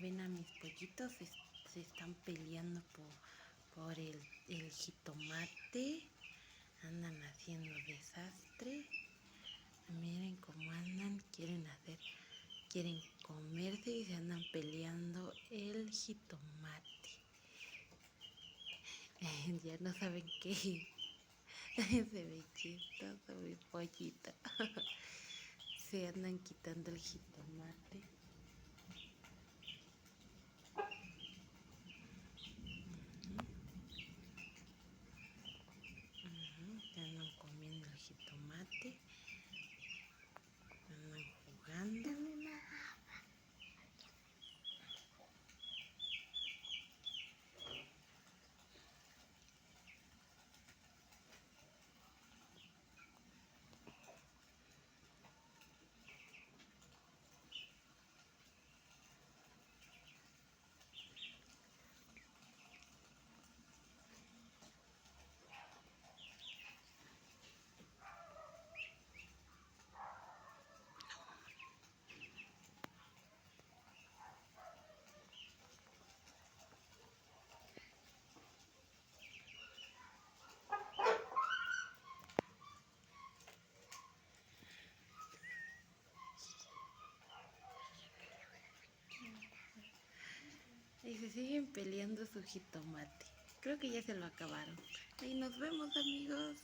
ven a mis pollitos, se están peleando por el jitomate. Andan haciendo desastre. Miren cómo andan, quieren comerse y se andan peleando el jitomate. Ya no saben qué. Se ve chistoso mi pollito. Se andan quitando el jitomate. Se andan comiendo el jitomate. Andan jugando. Y se siguen peleando su jitomate. Creo que ya se lo acabaron. Ahí nos vemos, amigos.